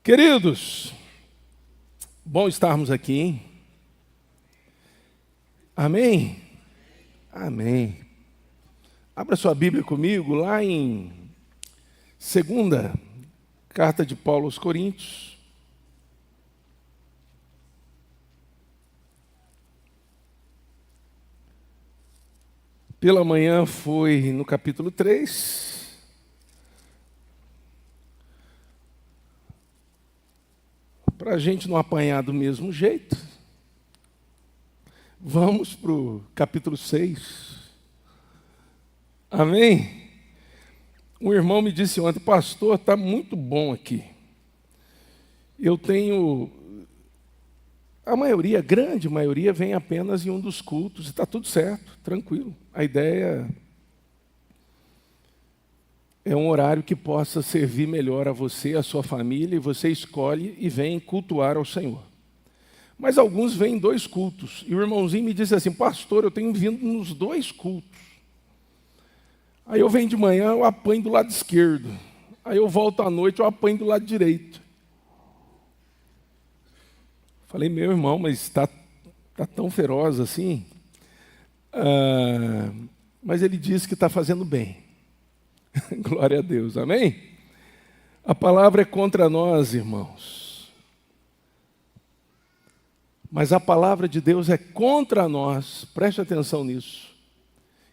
Queridos, bom estarmos aqui, hein? Amém? Amém. Abra sua Bíblia comigo lá em segunda carta de Paulo aos Coríntios. Pela manhã foi no capítulo 3. Para a gente não apanhar do mesmo jeito, vamos para o capítulo 6. Amém? Um irmão me disse ontem: pastor, está muito bom aqui. Eu tenho... A maioria, a grande maioria, vem apenas em um dos cultos, e está tudo certo, tranquilo. A ideia é um horário que possa servir melhor a você, a sua família, e você escolhe e vem cultuar ao Senhor. Mas alguns vêm em 2 cultos, e o irmãozinho me disse assim: pastor, eu tenho vindo nos 2 cultos. Aí eu venho de manhã, eu apanho do lado esquerdo. Aí eu volto à noite, eu apanho do lado direito. Falei: meu irmão, mas está tão feroz assim? Mas ele disse que está fazendo bem. Glória a Deus, amém? A palavra é contra nós, irmãos. Mas a palavra de Deus é contra nós, preste atenção nisso.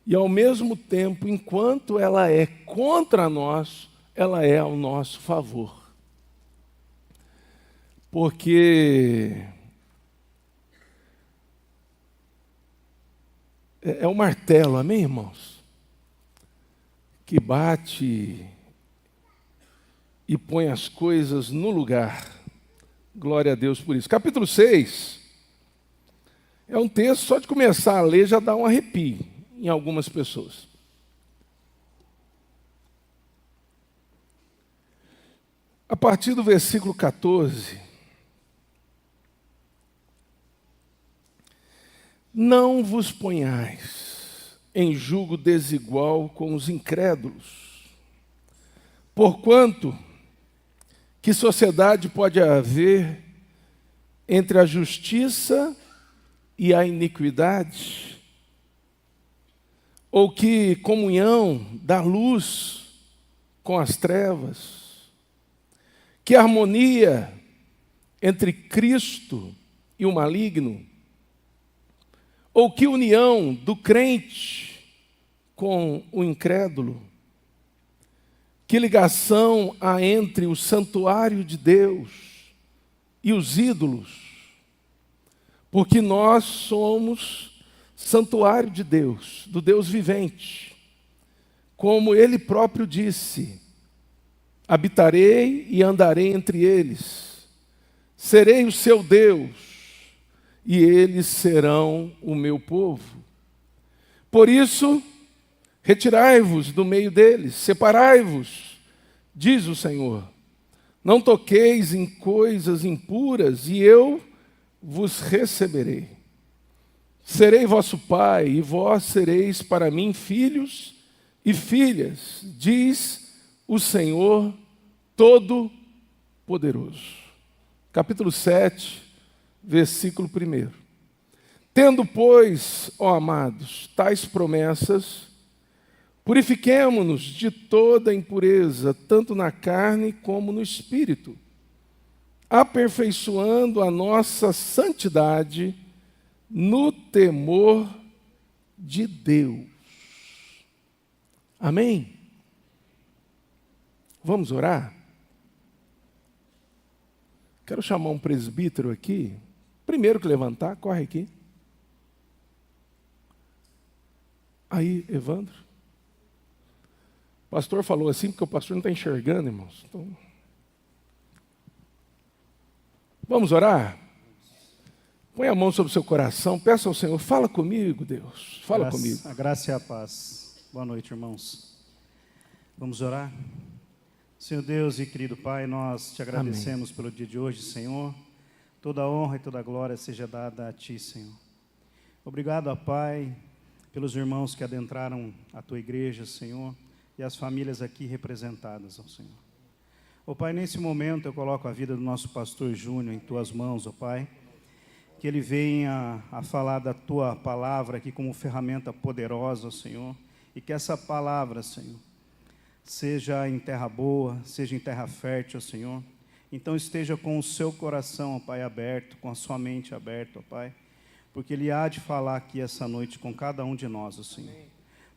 E ao mesmo tempo, enquanto ela é contra nós, ela é ao nosso favor. Porque é um martelo, amém, irmãos? Que bate e põe as coisas no lugar. Glória a Deus por isso. Capítulo 6 é um texto, só de começar a ler já dá um arrepio em algumas pessoas. A partir do versículo 14, não vos ponhais em julgo desigual com os incrédulos, porquanto que sociedade pode haver entre a justiça e a iniquidade? Ou que comunhão da luz com as trevas? Que harmonia entre Cristo e o maligno? Ou que união do crente com o incrédulo? Que ligação há entre o santuário de Deus e os ídolos? Porque nós somos santuário de Deus, do Deus vivente. Como Ele próprio disse: habitarei e andarei entre eles, serei o seu Deus, e eles serão o meu povo. Por isso, retirai-vos do meio deles, separai-vos, diz o Senhor. Não toqueis em coisas impuras, e eu vos receberei. Serei vosso pai, e vós sereis para mim filhos e filhas, diz o Senhor Todo-Poderoso. Capítulo 7, versículo 1. Tendo, pois, ó amados, tais promessas, purifiquemo-nos de toda impureza, tanto na carne como no espírito, aperfeiçoando a nossa santidade no temor de Deus. Amém? Vamos orar? Quero chamar um presbítero aqui. Primeiro que levantar, corre aqui. Aí, Evandro. O pastor falou assim, porque o pastor não está enxergando, irmãos. Então... Vamos orar? Põe a mão sobre o seu coração, peça ao Senhor: fala comigo, Deus, fala comigo. A graça e a paz. Boa noite, irmãos. Vamos orar? Senhor Deus e querido Pai, nós te agradecemos pelo dia de hoje, Senhor. Toda a honra e toda a glória seja dada a Ti, Senhor. Obrigado, ó Pai, pelos irmãos que adentraram a Tua igreja, Senhor, e as famílias aqui representadas, ó Senhor. Ó Pai, nesse momento eu coloco a vida do nosso pastor Júnior em Tuas mãos, ó Pai. Que ele venha a falar da Tua palavra aqui como ferramenta poderosa, Senhor. E que essa palavra, Senhor, seja em terra boa, seja em terra fértil, Senhor. Então esteja com o seu coração, ó Pai, aberto, com a sua mente aberta, ó Pai. Porque Ele há de falar aqui essa noite com cada um de nós, ó Senhor.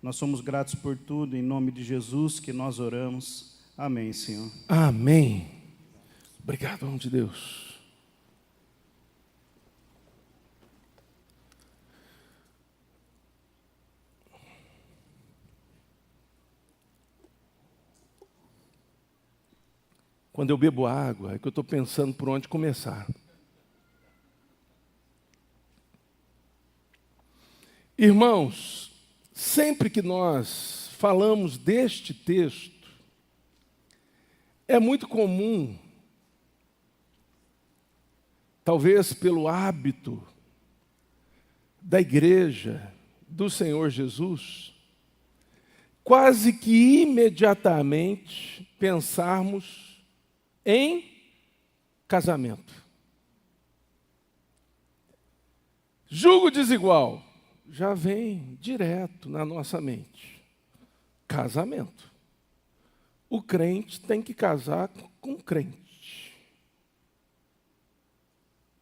Nós somos gratos por tudo, em nome de Jesus que nós oramos. Amém, Senhor. Amém. Obrigado, homem de Deus. Quando eu bebo água, é que eu estou pensando por onde começar. Irmãos, sempre que nós falamos deste texto, é muito comum, talvez pelo hábito da igreja do Senhor Jesus, quase que imediatamente pensarmos em casamento. Julgo desigual já vem direto na nossa mente. Casamento. O crente tem que casar com o crente.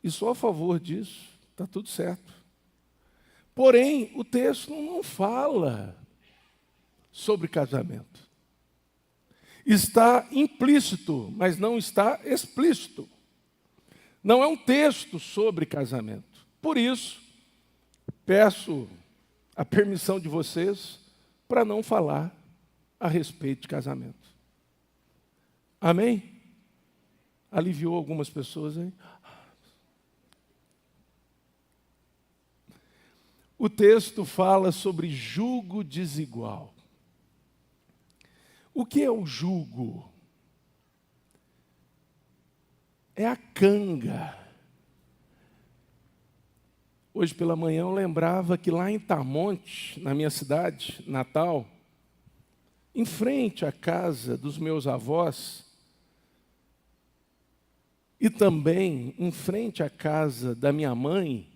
E sou a favor disso, está tudo certo. Porém, o texto não fala sobre casamento. Está implícito, mas não está explícito. Não é um texto sobre casamento. Por isso, peço a permissão de vocês para não falar a respeito de casamento. Amém? Aliviou algumas pessoas aí? O texto fala sobre jugo desigual. O que é o jugo? É a canga. Hoje pela manhã eu lembrava que lá em Tamonte, na minha cidade natal, em frente à casa dos meus avós, e também em frente à casa da minha mãe,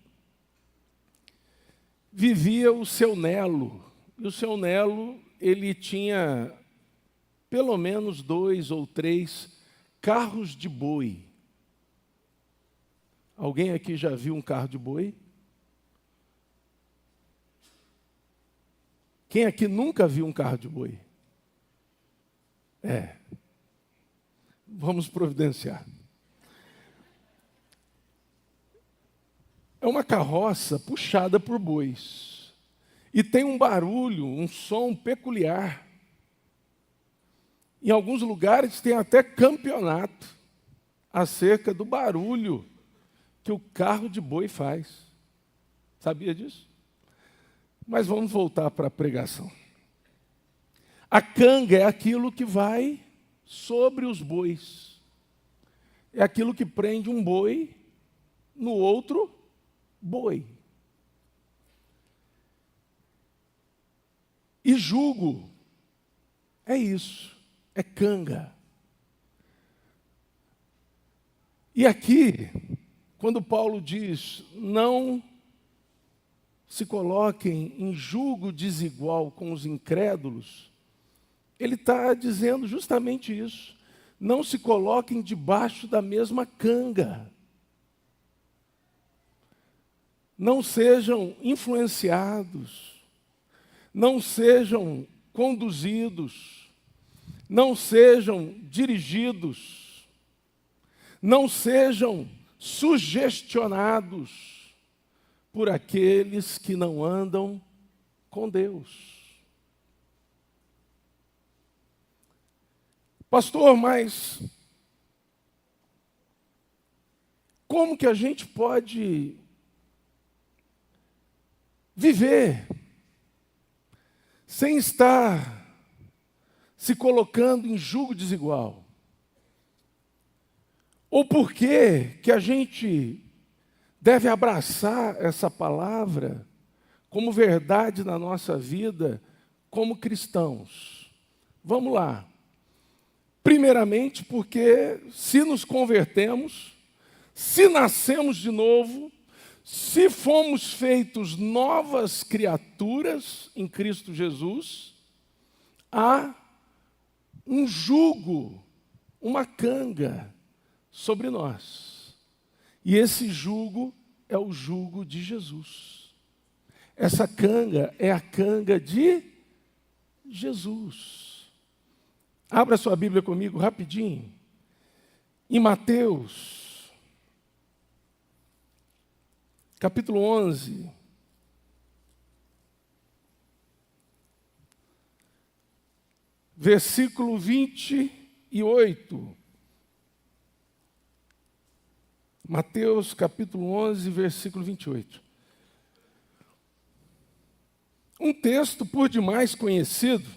vivia o seu Nelo. E o seu Nelo, ele tinha pelo menos 2 ou 3 carros de boi. Alguém aqui já viu um carro de boi? Quem aqui nunca viu um carro de boi? Vamos providenciar. É uma carroça puxada por bois. E tem um barulho, um som peculiar. Em alguns lugares tem até campeonato acerca do barulho que o carro de boi faz. Sabia disso? Mas vamos voltar para a pregação. A canga é aquilo que vai sobre os bois. É aquilo que prende um boi no outro boi. E jugo é isso, é canga. E aqui, quando Paulo diz, não se coloquem em jugo desigual com os incrédulos, ele está dizendo justamente isso. Não se coloquem debaixo da mesma canga. Não sejam influenciados, não sejam conduzidos, não sejam dirigidos, não sejam sugestionados por aqueles que não andam com Deus. Pastor, mas como que a gente pode viver sem estar se colocando em jugo desigual? Ou por que a gente deve abraçar essa palavra como verdade na nossa vida como cristãos? Vamos lá. Primeiramente, porque se nos convertemos, se nascemos de novo, se fomos feitos novas criaturas em Cristo Jesus, há um jugo, uma canga sobre nós. E esse jugo é o jugo de Jesus. Essa canga é a canga de Jesus. Abra sua Bíblia comigo rapidinho. Em Mateus, capítulo 11. Versículo 28. Mateus, capítulo 11, versículo 28. Um texto por demais conhecido.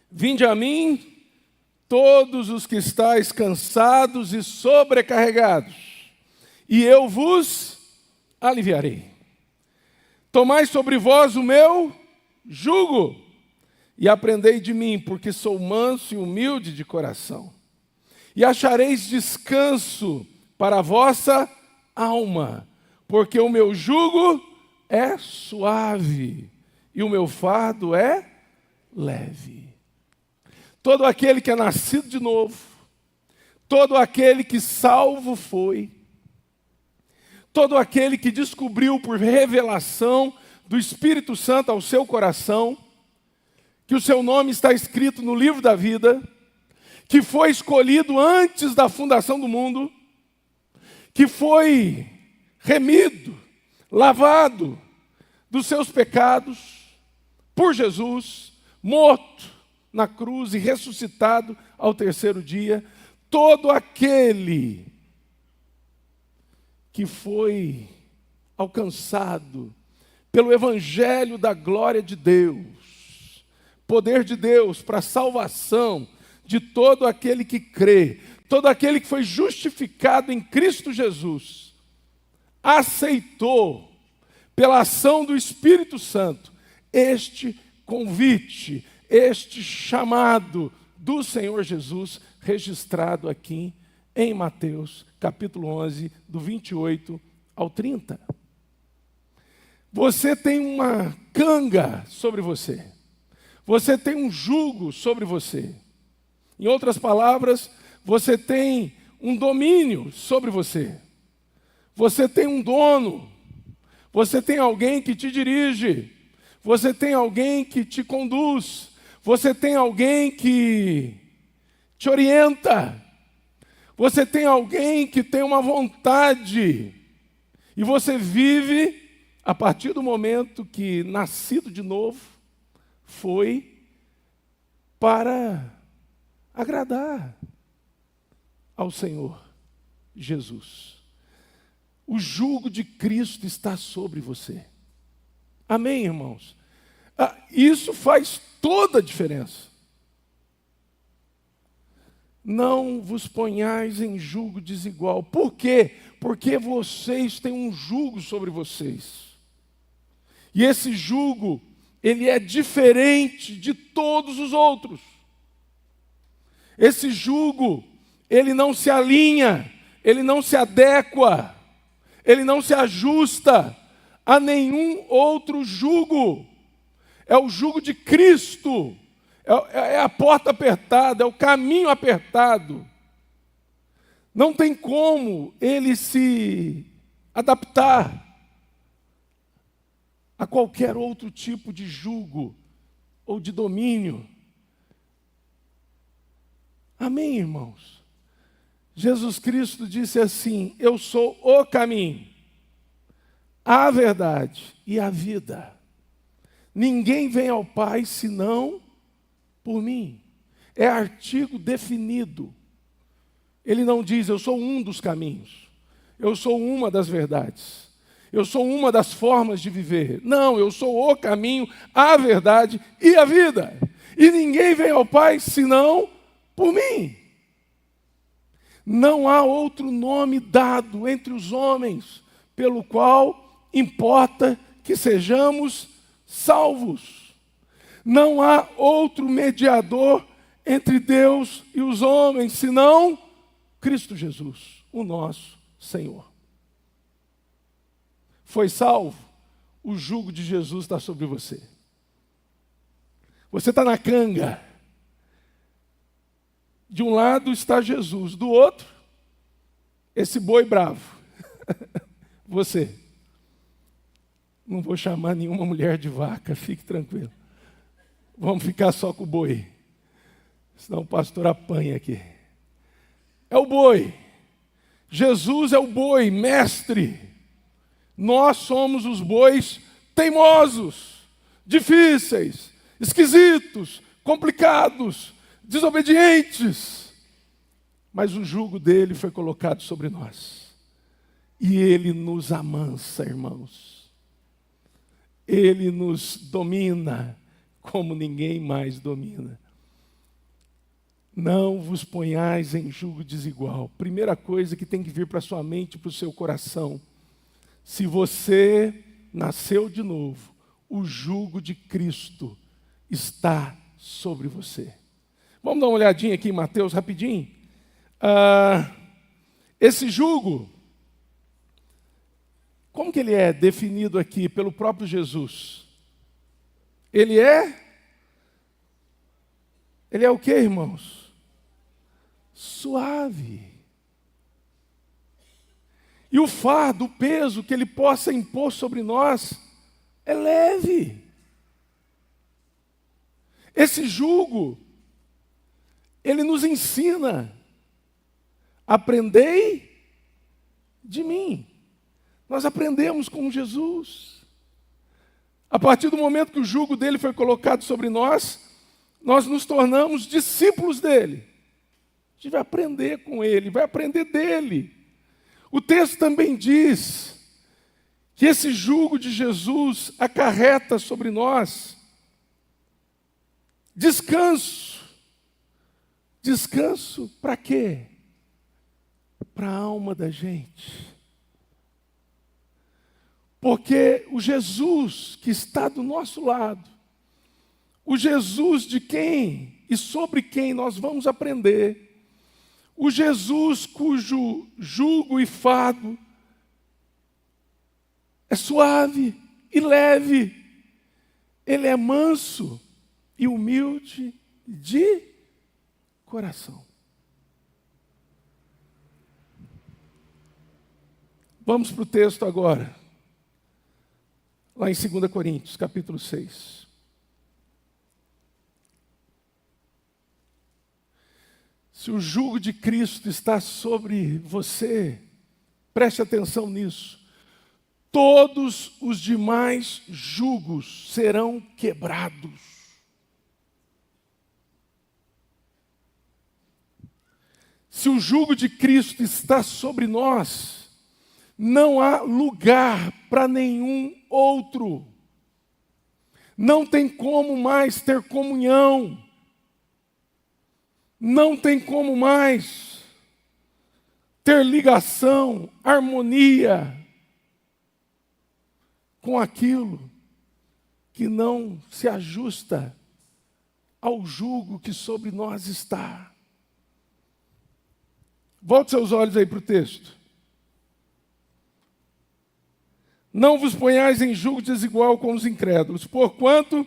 Vinde a mim, todos os que estáis cansados e sobrecarregados, e eu vos aliviarei. Tomai sobre vós o meu jugo, e aprendei de mim, porque sou manso e humilde de coração. E achareis descanso para a vossa alma, porque o meu jugo é suave, e o meu fardo é leve. Todo aquele que é nascido de novo, todo aquele que salvo foi, todo aquele que descobriu por revelação do Espírito Santo ao seu coração, que o seu nome está escrito no livro da vida, que foi escolhido antes da fundação do mundo, que foi remido, lavado dos seus pecados por Jesus, morto na cruz e ressuscitado ao terceiro dia, todo aquele que foi alcançado pelo evangelho da glória de Deus, poder de Deus para a salvação de todo aquele que crê, todo aquele que foi justificado em Cristo Jesus, aceitou pela ação do Espírito Santo este convite, este chamado do Senhor Jesus, registrado aqui em Mateus, capítulo 11, do 28 ao 30. Você tem uma canga sobre você. Você tem um jugo sobre você. Em outras palavras, você tem um domínio sobre você. Você tem um dono. Você tem alguém que te dirige. Você tem alguém que te conduz. Você tem alguém que te orienta. Você tem alguém que tem uma vontade. E você vive a partir do momento que, nascido de novo, foi para agradar ao Senhor Jesus. O jugo de Cristo está sobre você. Amém, irmãos? Isso faz toda a diferença. Não vos ponhais em jugo desigual. Por quê? Porque vocês têm um jugo sobre vocês. E esse jugo, ele é diferente de todos os outros. Esse jugo, ele não se alinha, ele não se adequa, ele não se ajusta a nenhum outro jugo. É o jugo de Cristo, é a porta apertada, é o caminho apertado. Não tem como ele se adaptar a qualquer outro tipo de jugo ou de domínio. Amém, irmãos? Jesus Cristo disse assim: eu sou o caminho, a verdade e a vida. Ninguém vem ao Pai senão por mim. É artigo definido. Ele não diz, eu sou um dos caminhos. Eu sou uma das verdades. Eu sou uma das formas de viver. Não, eu sou o caminho, a verdade e a vida. E ninguém vem ao Pai senão por mim. Não há outro nome dado entre os homens pelo qual importa que sejamos salvos. Não há outro mediador entre Deus e os homens, senão Cristo Jesus, o nosso Senhor. Foi salvo? O jugo de Jesus está sobre você. Você está na canga. De um lado está Jesus, do outro, esse boi bravo. Você. Não vou chamar nenhuma mulher de vaca, fique tranquilo. Vamos ficar só com o boi. Senão o pastor apanha aqui. É o boi. Jesus é o boi, mestre. Nós somos os bois teimosos, difíceis, esquisitos, complicados, desobedientes. Mas o jugo dele foi colocado sobre nós. E ele nos amansa, irmãos. Ele nos domina como ninguém mais domina. Não vos ponhais em jugo desigual. Primeira coisa que tem que vir para a sua mente e para o seu coração. Se você nasceu de novo, o jugo de Cristo está sobre você. Vamos dar uma olhadinha aqui em Mateus rapidinho. Esse jugo, como que ele é definido aqui pelo próprio Jesus? Ele é o que, irmãos? Suave. E o fardo, o peso que ele possa impor sobre nós é leve. Esse jugo, ele nos ensina: aprendei de mim. Nós aprendemos com Jesus. A partir do momento que o jugo dele foi colocado sobre nós, nós nos tornamos discípulos dele. A gente vai aprender com ele, vai aprender dele. O texto também diz que esse jugo de Jesus acarreta sobre nós descanso. Descanso para quê? Para a alma da gente. Porque o Jesus que está do nosso lado, o Jesus de quem e sobre quem nós vamos aprender, o Jesus cujo jugo e fardo é suave e leve, ele é manso e humilde de coração. Vamos para o texto agora, lá em 2 Coríntios, capítulo 6. Se o jugo de Cristo está sobre você, preste atenção nisso. Todos os demais jugos serão quebrados. Se o jugo de Cristo está sobre nós, não há lugar para nenhum outro. Não tem como mais ter comunhão. Não tem como mais ter ligação, harmonia com aquilo que não se ajusta ao jugo que sobre nós está. Volte seus olhos aí para o texto. Não vos ponhais em jugo desigual com os incrédulos, porquanto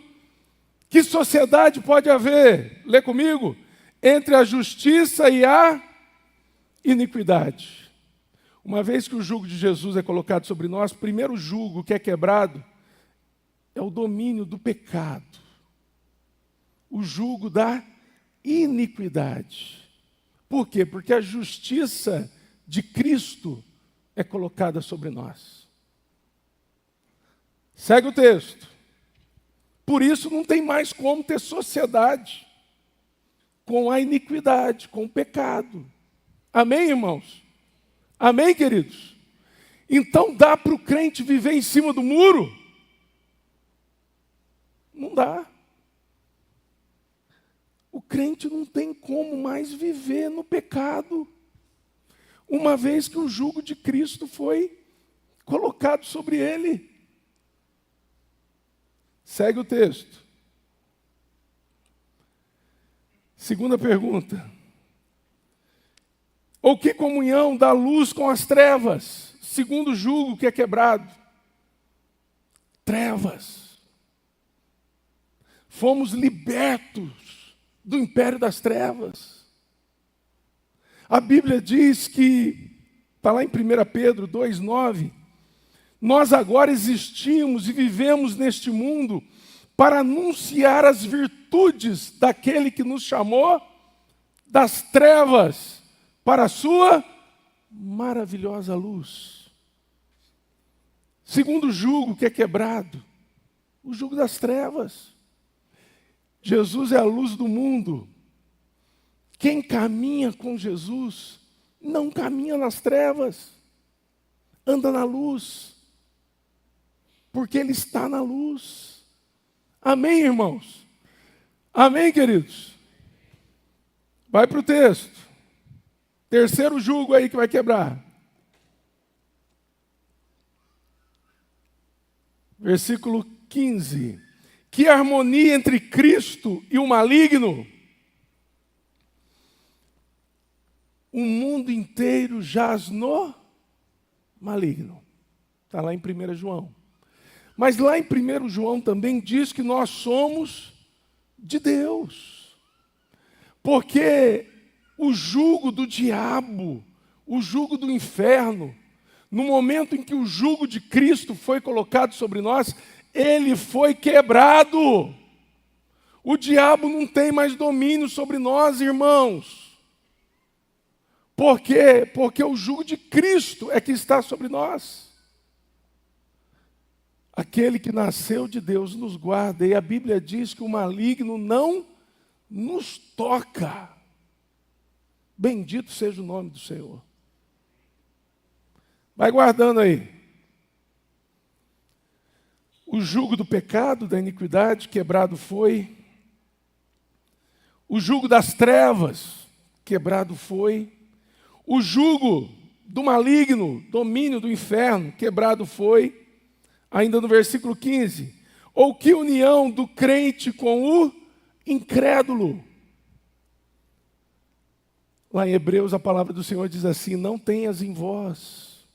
que sociedade pode haver? Lê comigo. Entre a justiça e a iniquidade. Uma vez que o jugo de Jesus é colocado sobre nós, o primeiro jugo que é quebrado é o domínio do pecado. O jugo da iniquidade. Por quê? Porque a justiça de Cristo é colocada sobre nós. Segue o texto. Por isso não tem mais como ter sociedade com a iniquidade, com o pecado. Amém, irmãos? Amém, queridos? Então dá para o crente viver em cima do muro? Não dá. O crente não tem como mais viver no pecado, uma vez que o jugo de Cristo foi colocado sobre ele. Segue o texto. Segunda pergunta. Ou que comunhão da luz com as trevas? Segundo jugo que é quebrado. Trevas. Fomos libertos do império das trevas. A Bíblia diz que, está lá em 1 Pedro 2,9, nós agora existimos e vivemos neste mundo para anunciar as virtudes daquele que nos chamou das trevas para a sua maravilhosa luz. Segundo jugo que é quebrado, o jugo das trevas. Jesus é a luz do mundo. Quem caminha com Jesus não caminha nas trevas, anda na luz, porque Ele está na luz. Amém, irmãos? Amém, queridos? Vai para o texto. Terceiro jugo aí que vai quebrar. Versículo 15. Que harmonia entre Cristo e o maligno. O mundo inteiro jaz no maligno. Está lá em 1 João. Mas lá em 1 João também diz que nós somos de Deus. Porque o jugo do diabo, o jugo do inferno, no momento em que o jugo de Cristo foi colocado sobre nós, ele foi quebrado. O diabo não tem mais domínio sobre nós, irmãos. Por quê? Porque o jugo de Cristo é que está sobre nós. Aquele que nasceu de Deus nos guarda, e a Bíblia diz que o maligno não nos toca. Bendito seja o nome do Senhor. Vai guardando aí. O jugo do pecado, da iniquidade, quebrado foi. O jugo das trevas, quebrado foi. O jugo do maligno, domínio do inferno, quebrado foi. Ainda no versículo 15. Ou que união do crente com o incrédulo. Lá em Hebreus a palavra do Senhor diz assim: não tenhas em vós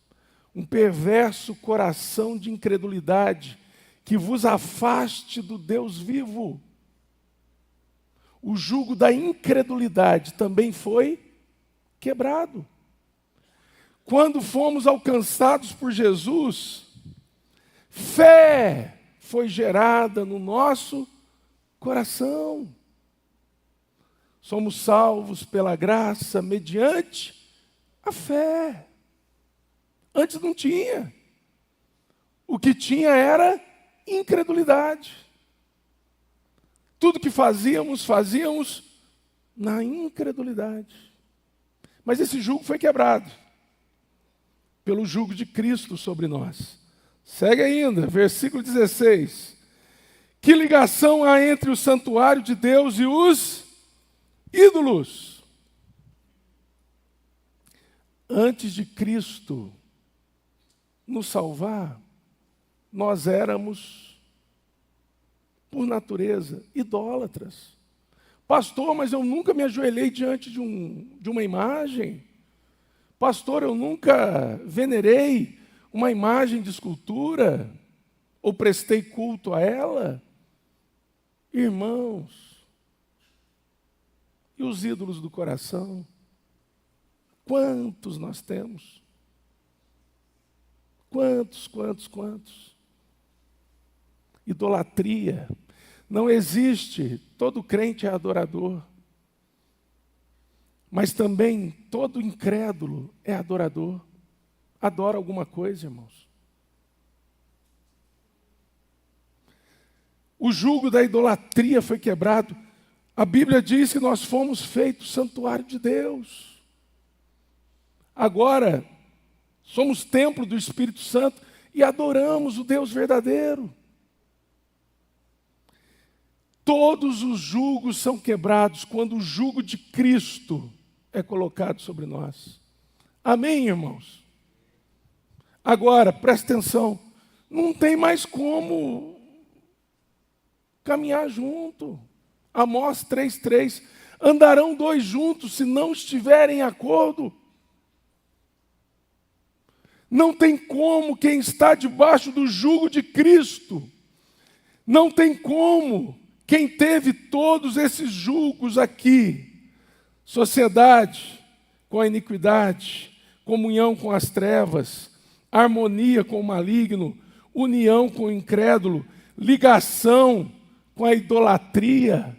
um perverso coração de incredulidade, que vos afaste do Deus vivo. O jugo da incredulidade também foi quebrado. Quando fomos alcançados por Jesus, fé foi gerada no nosso coração. Somos salvos pela graça mediante a fé. Antes não tinha. O que tinha era incredulidade. Tudo que fazíamos na incredulidade. Mas esse jugo foi quebrado pelo jugo de Cristo sobre nós. Segue ainda, versículo 16. Que ligação há entre o santuário de Deus e os ídolos? Antes de Cristo nos salvar, nós éramos, por natureza, idólatras. Pastor, mas eu nunca me ajoelhei diante de uma imagem. Pastor, eu nunca venerei uma imagem de escultura, ou prestei culto a ela. Irmãos, e os ídolos do coração? Quantos nós temos? Quantos? Idolatria. Não existe, todo crente é adorador. Mas também todo incrédulo é adorador. Adora alguma coisa, irmãos. O jugo da idolatria foi quebrado. A Bíblia diz que nós fomos feitos santuário de Deus. Agora, somos templo do Espírito Santo e adoramos o Deus verdadeiro. Todos os jugos são quebrados quando o jugo de Cristo é colocado sobre nós. Amém, irmãos? Agora, presta atenção, não tem mais como caminhar junto. Amós 3:3. Andarão dois juntos se não estiverem em acordo? Não tem como quem está debaixo do jugo de Cristo, não tem como quem teve todos esses julgos aqui, sociedade com a iniquidade, comunhão com as trevas, harmonia com o maligno, união com o incrédulo, ligação com a idolatria.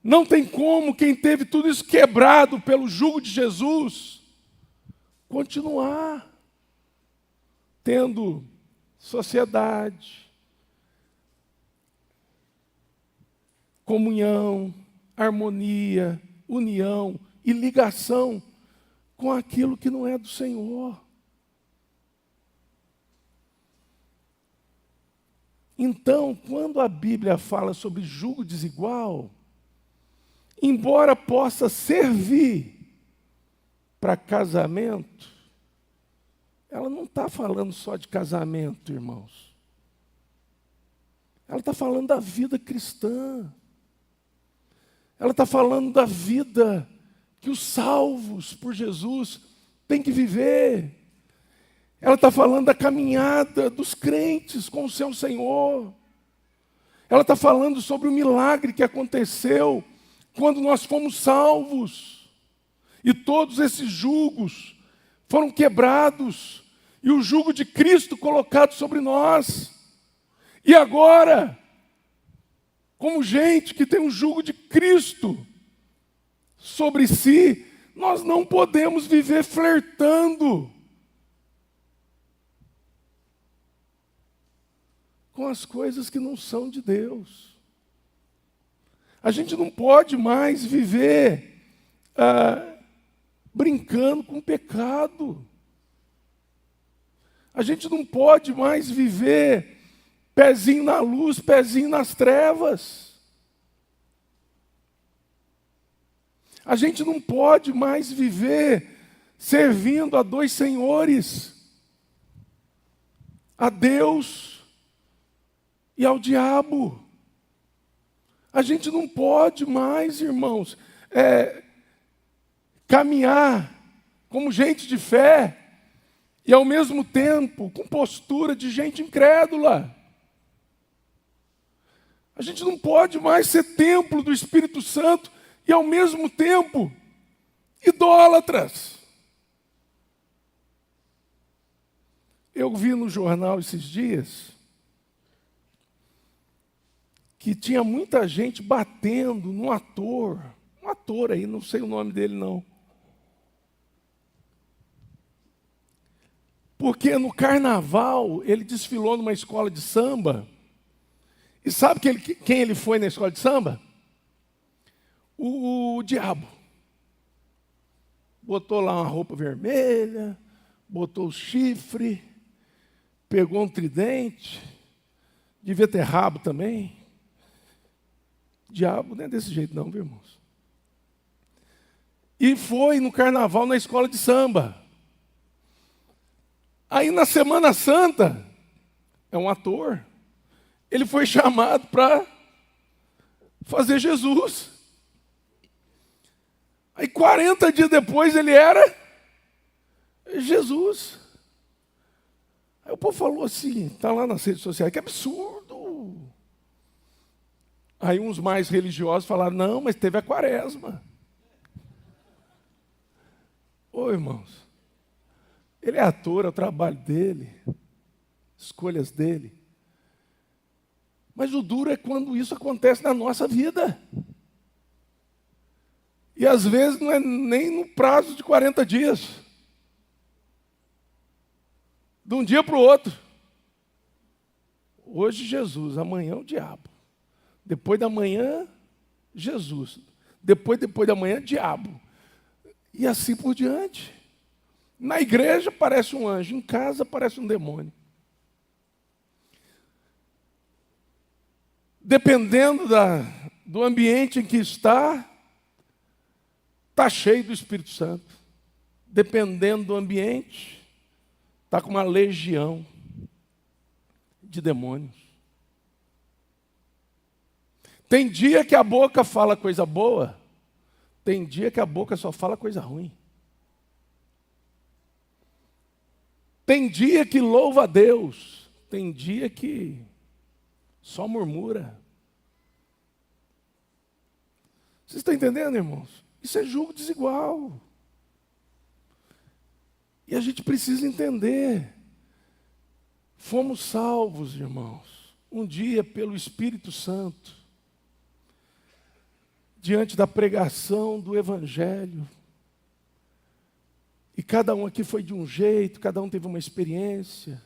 Não tem como quem teve tudo isso quebrado pelo jugo de Jesus continuar tendo sociedade, comunhão, harmonia, união e ligação com aquilo que não é do Senhor. Então, quando a Bíblia fala sobre jugo desigual, embora possa servir para casamento, ela não está falando só de casamento, irmãos. Ela está falando da vida cristã. Ela está falando da vida que os salvos por Jesus têm que viver. Ela está falando da caminhada dos crentes com o seu Senhor. Ela está falando sobre o milagre que aconteceu quando nós fomos salvos. E todos esses julgos foram quebrados. E o jugo de Cristo colocado sobre nós. E agora, como gente que tem um jugo de Cristo sobre si, nós não podemos viver flertando com as coisas que não são de Deus. A gente não pode mais viver brincando com o pecado. A gente não pode mais viver pezinho na luz, pezinho nas trevas. A gente não pode mais viver servindo a dois senhores, a Deus e ao diabo. A gente não pode mais, irmãos, caminhar como gente de fé e ao mesmo tempo com postura de gente incrédula. A gente não pode mais ser templo do Espírito Santo e ao mesmo tempo idólatras. Eu vi no jornal esses dias que tinha muita gente batendo num ator, um ator aí, não sei o nome dele não. Porque no carnaval ele desfilou numa escola de samba. E sabe quem ele foi na escola de samba? O diabo. Botou lá uma roupa vermelha, botou o chifre, pegou um tridente, devia ter rabo também. Diabo não é desse jeito não, viu, irmãos? E foi no carnaval na escola de samba. Aí na Semana Santa, é um ator, ele foi chamado para fazer Jesus. Aí 40 dias depois ele era Jesus. Aí o povo falou assim, está lá nas redes sociais, que absurdo. Aí uns mais religiosos falaram, não, mas teve a quaresma. Ô irmãos, ele é ator, é o trabalho dele, escolhas dele. Mas o duro é quando isso acontece na nossa vida. E às vezes não é nem no prazo de 40 dias. De um dia para o outro. Hoje Jesus, amanhã o diabo. Depois da manhã, Jesus. Depois da manhã, diabo. E assim por diante. Na igreja parece um anjo, em casa parece um demônio. Dependendo do ambiente em que está cheio do Espírito Santo. Dependendo do ambiente, está com uma legião de demônios. Tem dia que a boca fala coisa boa, Tem dia que a boca só fala coisa ruim. Tem dia que louva a Deus. Tem dia que só murmura. Vocês estão entendendo, irmãos? Isso é julgo desigual. E a gente precisa entender. Fomos salvos, irmãos, um dia pelo Espírito Santo, diante da pregação do Evangelho. E cada um aqui foi de um jeito, cada um teve uma experiência.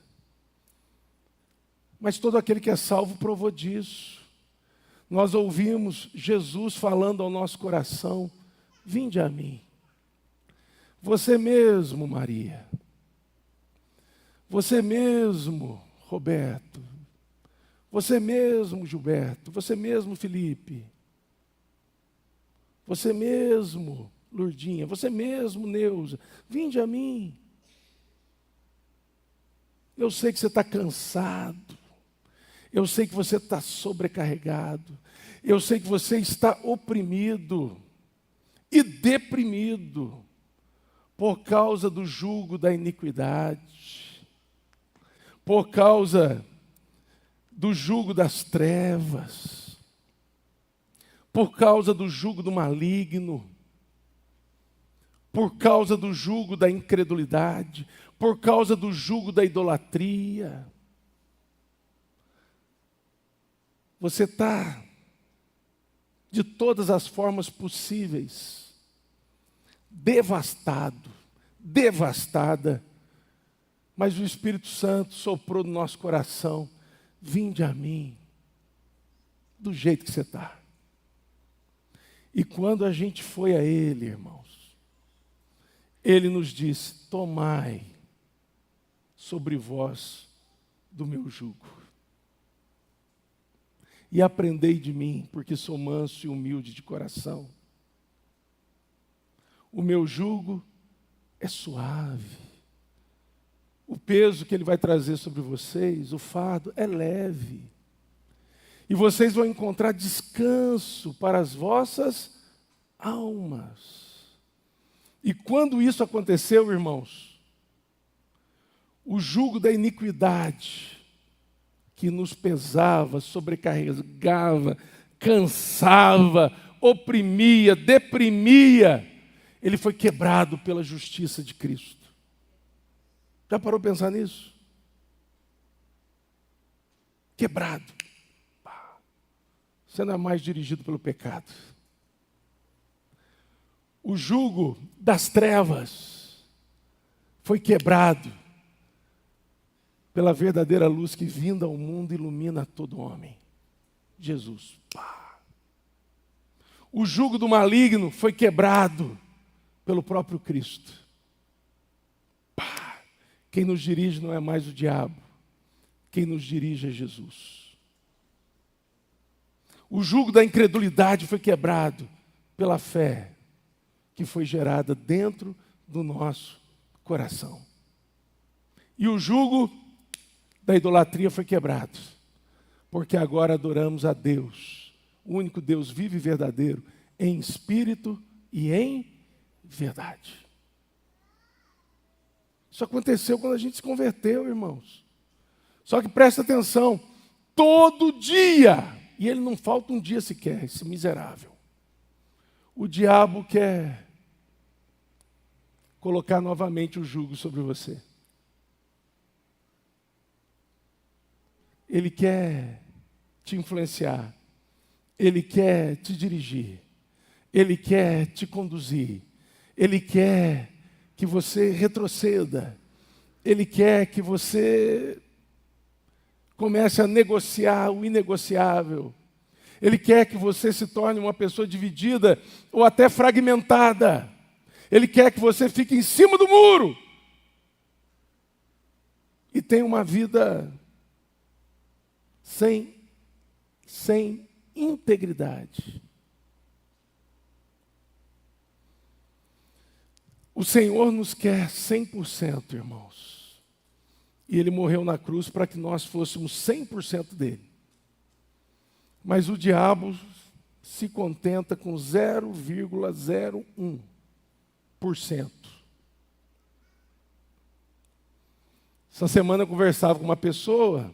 Mas todo aquele que é salvo provou disso. Nós ouvimos Jesus falando ao nosso coração: vinde a mim. Você mesmo, Maria. Você mesmo, Roberto. Você mesmo, Gilberto. Você mesmo, Felipe. Você mesmo, Lourdinha. Você mesmo, Neuza. Vinde a mim. Eu sei que você está cansado. Eu sei que você está sobrecarregado. Eu sei que você está oprimido e deprimido por causa do jugo da iniquidade, por causa do jugo das trevas, por causa do jugo do maligno, por causa do jugo da incredulidade, por causa do jugo da idolatria. Você está, de todas as formas possíveis, devastado, devastada, mas o Espírito Santo soprou no nosso coração: vinde a mim, do jeito que você está. E quando a gente foi a Ele, irmãos, Ele nos disse: tomai sobre vós do meu jugo. E aprendei de mim, porque sou manso e humilde de coração. O meu jugo é suave. O peso que Ele vai trazer sobre vocês, o fardo, é leve. E vocês vão encontrar descanso para as vossas almas. E quando isso aconteceu, irmãos, o jugo da iniquidade que nos pesava, sobrecarregava, cansava, oprimia, deprimia, ele foi quebrado pela justiça de Cristo. Já parou para pensar nisso? Quebrado. Você não é mais dirigido pelo pecado. O jugo das trevas foi quebrado pela verdadeira luz que, vinda ao mundo, ilumina todo homem. Jesus. O jugo do maligno foi quebrado pelo próprio Cristo. Quem nos dirige não é mais o diabo. Quem nos dirige é Jesus. O jugo da incredulidade foi quebrado pela fé que foi gerada dentro do nosso coração. E o jugo da idolatria foi quebrado, porque agora adoramos a Deus, o único Deus vivo e verdadeiro, em espírito e em verdade. Isso aconteceu quando a gente se converteu, irmãos. Só que presta atenção, todo dia, e ele não falta um dia sequer, esse miserável, o diabo quer colocar novamente o jugo sobre você. Ele quer te influenciar, Ele quer te dirigir, Ele quer te conduzir, Ele quer que você retroceda, Ele quer que você comece a negociar o inegociável, Ele quer que você se torne uma pessoa dividida ou até fragmentada, Ele quer que você fique em cima do muro e tenha uma vida sem integridade. O Senhor nos quer 100%, irmãos. E Ele morreu na cruz para que nós fôssemos 100% dele. Mas o diabo se contenta com 0,01%. Essa semana eu conversava com uma pessoa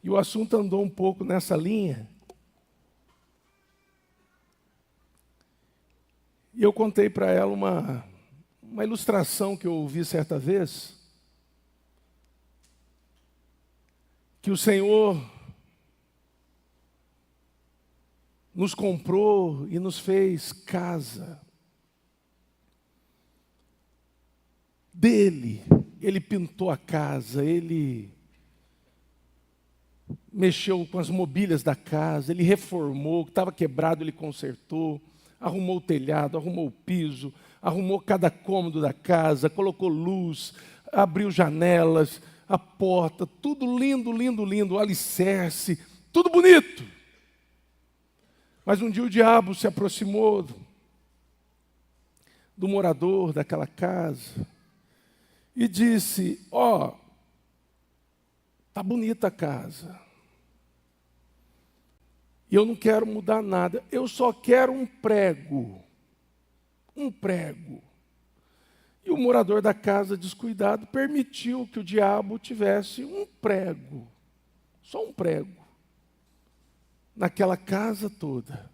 e o assunto andou um pouco nessa linha. E eu contei para ela uma ilustração que eu ouvi certa vez, que o Senhor nos comprou e nos fez casa dele. Ele pintou a casa, ele mexeu com as mobílias da casa, ele reformou, o que estava quebrado ele consertou, arrumou o telhado, arrumou o piso, arrumou cada cômodo da casa, colocou luz, abriu janelas, a porta, tudo lindo, lindo, lindo, o alicerce, tudo bonito. Mas um dia o diabo se aproximou do morador daquela casa e disse: ó, tá bonita a casa. E eu não quero mudar nada, eu só quero um prego. Um prego. E o morador da casa, descuidado, permitiu que o diabo tivesse um prego. Só um prego. Naquela casa toda.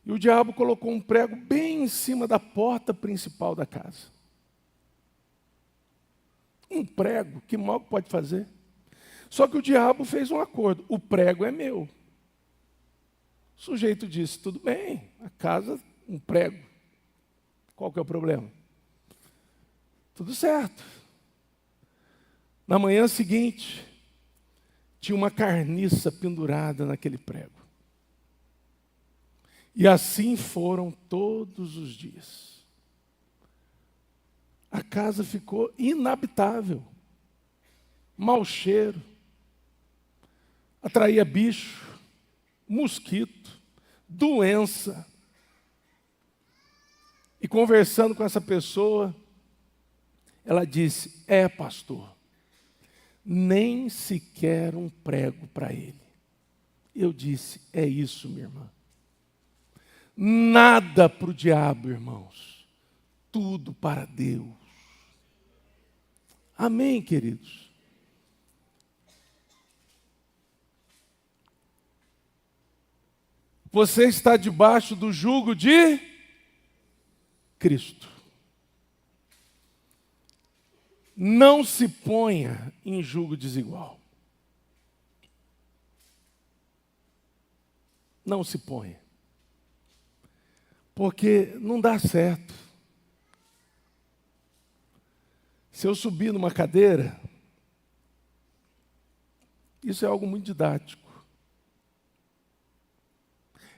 E o diabo colocou um prego bem em cima da porta principal da casa. Um prego, que mal pode fazer? Só que o diabo fez um acordo: o prego é meu. O sujeito disse: tudo bem, a casa, um prego. Qual que é o problema? Tudo certo. Na manhã seguinte, tinha uma carniça pendurada naquele prego. E assim foram todos os dias. A casa ficou inabitável. Mau cheiro. Atraía bicho, mosquito, doença. E conversando com essa pessoa, ela disse: pastor, nem sequer um prego para ele. Eu disse: é isso, minha irmã. Nada para o diabo, irmãos. Tudo para Deus. Amém, queridos? Você está debaixo do jugo de Cristo. Não se ponha em jugo desigual. Não se ponha. Porque não dá certo. Se eu subir numa cadeira, isso é algo muito didático.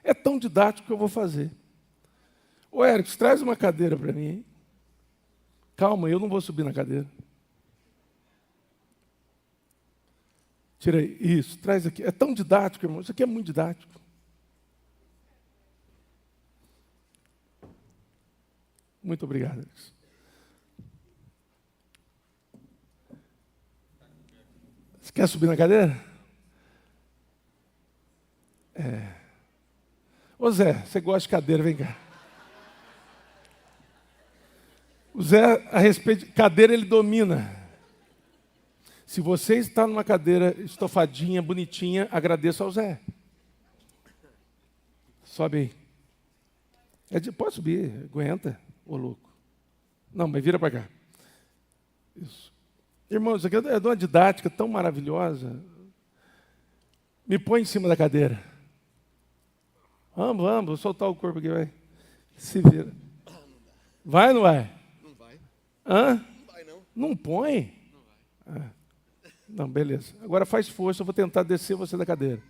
É tão didático que eu vou fazer. Ô Érico, traz uma cadeira para mim, hein? Calma, eu não vou subir na cadeira. Tira aí. Isso, traz aqui. É tão didático, irmão. Isso aqui é muito didático. Muito obrigado, Érico. Você quer subir na cadeira? Ô Zé, você gosta de cadeira, vem cá. O Zé, a respeito de cadeira, ele domina. Se você está numa cadeira estofadinha, bonitinha, agradeça ao Zé. Sobe aí. Pode subir, aguenta, ô louco. Não, mas vira para cá. Isso. Irmão, isso aqui é de uma didática tão maravilhosa. Me põe em cima da cadeira. Vamos, vou soltar o corpo aqui, vai. Se vira. Vai ou não vai? Não vai. Hã? Não vai, não. Não põe? Não vai. Não, beleza. Agora faz força, eu vou tentar descer você da cadeira.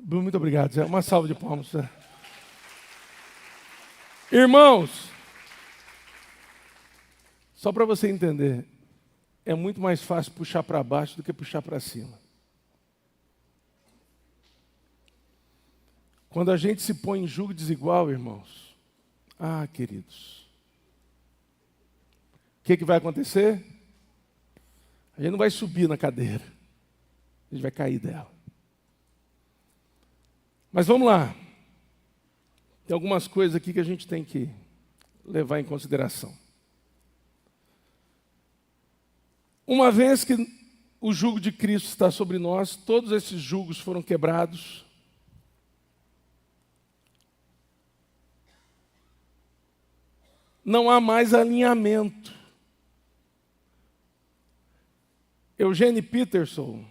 Muito obrigado, Zé. Uma salva de palmas, Zé. Irmãos, só para você entender, é muito mais fácil puxar para baixo do que puxar para cima. Quando a gente se põe em jugo desigual, irmãos, queridos, o que vai acontecer? A gente não vai subir na cadeira, a gente vai cair dela. Mas vamos lá. Tem algumas coisas aqui que a gente tem que levar em consideração. Uma vez que o jugo de Cristo está sobre nós, todos esses jugos foram quebrados. Não há mais alinhamento. Eugene Peterson,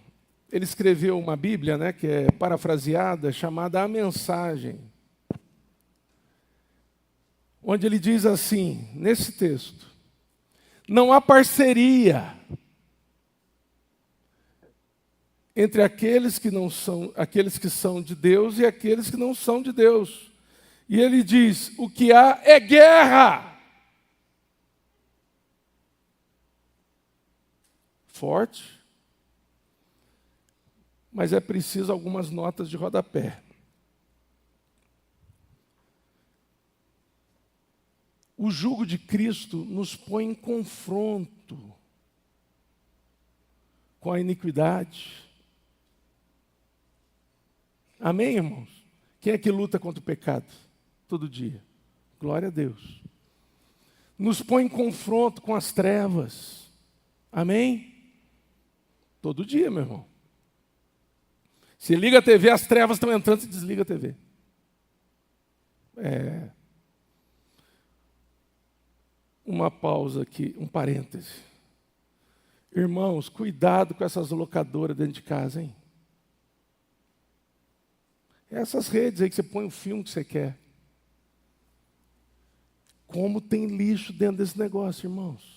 ele escreveu uma Bíblia, né, que é parafraseada, chamada A Mensagem, onde ele diz assim, nesse texto: não há parceria entre aqueles que são de Deus e aqueles que não são de Deus. E ele diz: o que há é guerra. Forte, mas é preciso algumas notas de rodapé. O jugo de Cristo nos põe em confronto com a iniquidade. Amém, irmãos? Quem é que luta contra o pecado todo dia? Glória a Deus. Nos põe em confronto com as trevas. Amém? Todo dia, meu irmão. Se liga a TV, as trevas estão entrando, se desliga a TV. Uma pausa aqui, um parêntese. Irmãos, cuidado com essas locadoras dentro de casa, hein? Essas redes aí que você põe o filme que você quer. Como tem lixo dentro desse negócio, irmãos?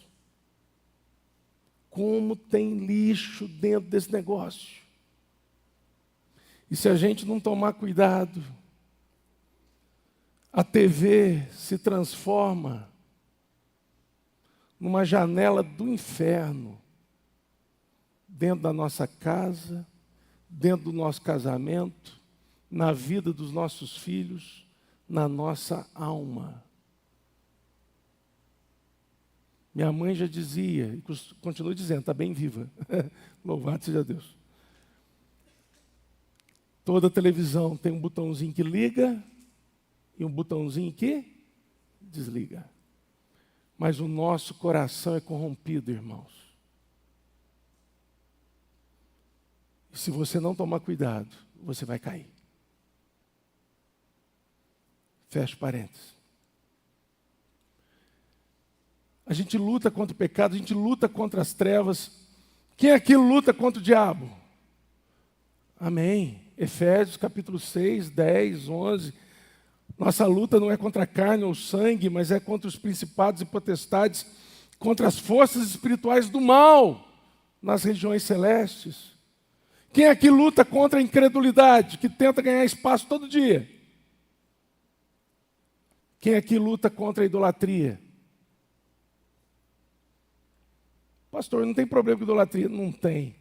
Como tem lixo dentro desse negócio. E se a gente não tomar cuidado, a TV se transforma numa janela do inferno, dentro da nossa casa, dentro do nosso casamento, na vida dos nossos filhos, na nossa alma. Minha mãe já dizia, e continua dizendo, está bem viva. Louvado seja Deus. Toda televisão tem um botãozinho que liga e um botãozinho que desliga. Mas o nosso coração é corrompido, irmãos. E se você não tomar cuidado, você vai cair. Fecha parênteses. A gente luta contra o pecado, a gente luta contra as trevas. Quem aqui luta contra o diabo? Amém. Efésios capítulo 6, 10, 11. Nossa luta não é contra a carne ou sangue, mas é contra os principados e potestades, contra as forças espirituais do mal nas regiões celestes. Quem aqui luta contra a incredulidade, que tenta ganhar espaço todo dia? Quem aqui luta contra a idolatria? Pastor, não tem problema com idolatria. Não tem.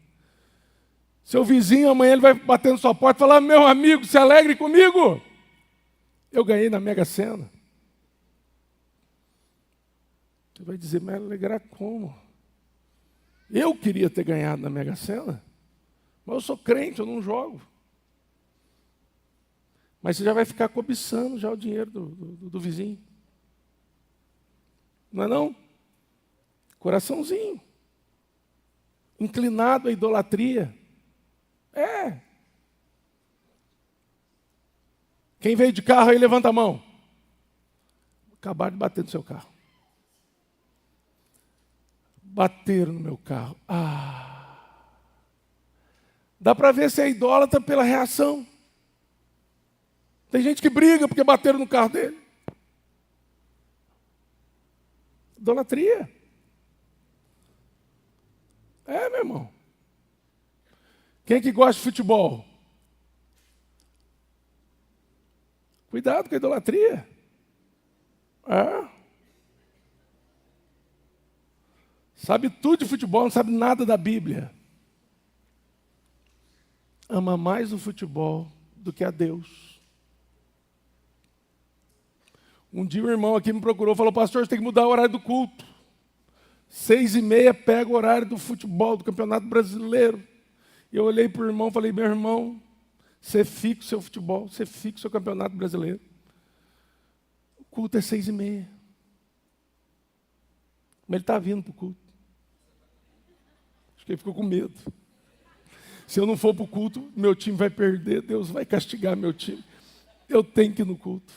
Seu vizinho, amanhã ele vai bater na sua porta e falar: meu amigo, se alegre comigo. Eu ganhei na Mega Sena. Você vai dizer: mas alegrar como? Eu queria ter ganhado na Mega Sena, mas eu sou crente, eu não jogo. Mas você já vai ficar cobiçando já o dinheiro do vizinho. Não é não? Coraçãozinho. Inclinado à idolatria. É. Quem veio de carro aí, levanta a mão. Acabaram de bater no seu carro. Bateram no meu carro. Dá para ver se é idólatra pela reação. Tem gente que briga porque bateram no carro dele. Idolatria. É, meu irmão. Quem que gosta de futebol? Cuidado com a idolatria. Sabe tudo de futebol, não sabe nada da Bíblia. Ama mais o futebol do que a Deus. Um dia um irmão aqui me procurou e falou: pastor, você tem que mudar o horário do culto. 6h30 pega o horário do futebol, do Campeonato Brasileiro. E eu olhei para o irmão e falei: meu irmão, Você fica o seu futebol, você fica o seu campeonato brasileiro. O culto é 6h30. Mas ele está vindo para o culto. Acho que ele ficou com medo. Se eu não for para o culto, meu time vai perder, Deus vai castigar meu time. Eu tenho que ir no culto.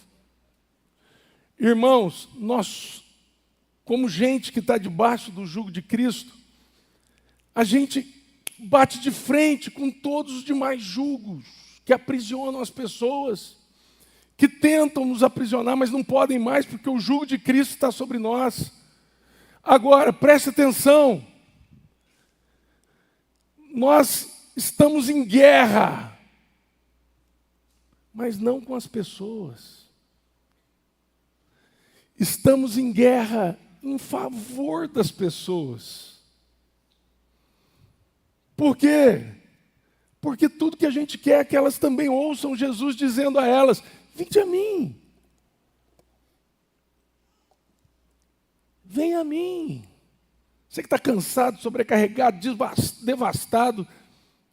Irmãos, nós, como gente que está debaixo do jugo de Cristo, a gente bate de frente com todos os demais jugos que aprisionam as pessoas, que tentam nos aprisionar, mas não podem mais, porque o jugo de Cristo está sobre nós. Agora, preste atenção. Nós estamos em guerra, mas não com as pessoas. Estamos em guerra em favor das pessoas. Por quê? Porque tudo que a gente quer é que elas também ouçam Jesus dizendo a elas: vinde a mim. Vem a mim. Você que está cansado, sobrecarregado, devastado,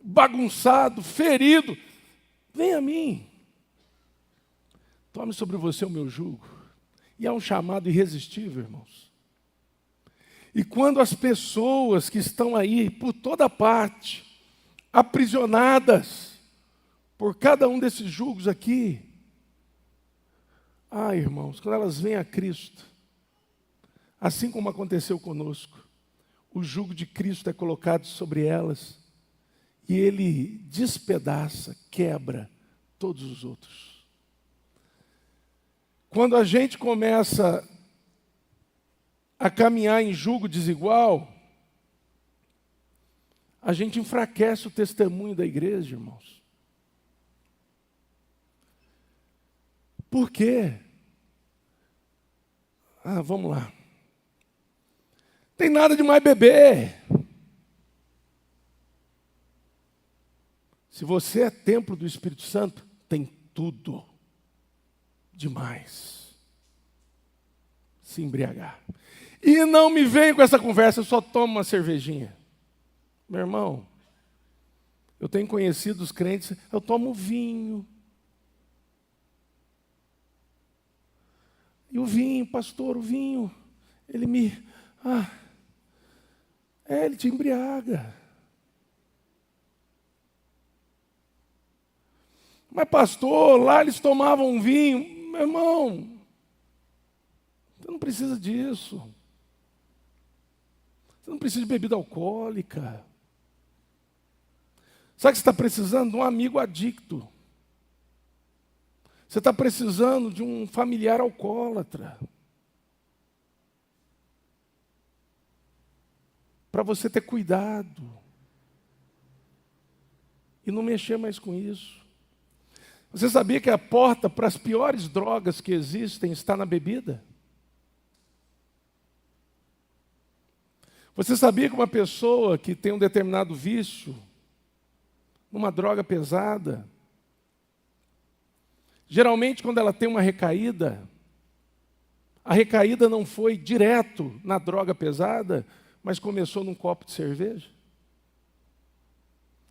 bagunçado, ferido, vem a mim. Tome sobre você o meu jugo. E há um chamado irresistível, irmãos. E quando as pessoas que estão aí, por toda parte, aprisionadas por cada um desses jugos aqui, irmãos, quando elas vêm a Cristo, assim como aconteceu conosco, o jugo de Cristo é colocado sobre elas e Ele despedaça, quebra todos os outros. Quando a gente começa a caminhar em jugo desigual, a gente enfraquece o testemunho da igreja, irmãos. Por quê? Vamos lá. Tem nada de mais beber. Se você é templo do Espírito Santo, tem tudo demais. Se embriagar. E não me venha com essa conversa, eu só tomo uma cervejinha. Meu irmão, eu tenho conhecido os crentes, eu tomo vinho. E o vinho, pastor, o vinho, ele me... ele te embriaga. Mas pastor, lá eles tomavam vinho. Meu irmão, você não precisa disso. Você não precisa de bebida alcoólica. Sabe que você está precisando de um amigo adicto. Você está precisando de um familiar alcoólatra. Para você ter cuidado. E não mexer mais com isso. Você sabia que a porta para as piores drogas que existem está na bebida? Você sabia que uma pessoa que tem um determinado vício, uma droga pesada, geralmente quando ela tem uma recaída, a recaída não foi direto na droga pesada, mas começou num copo de cerveja?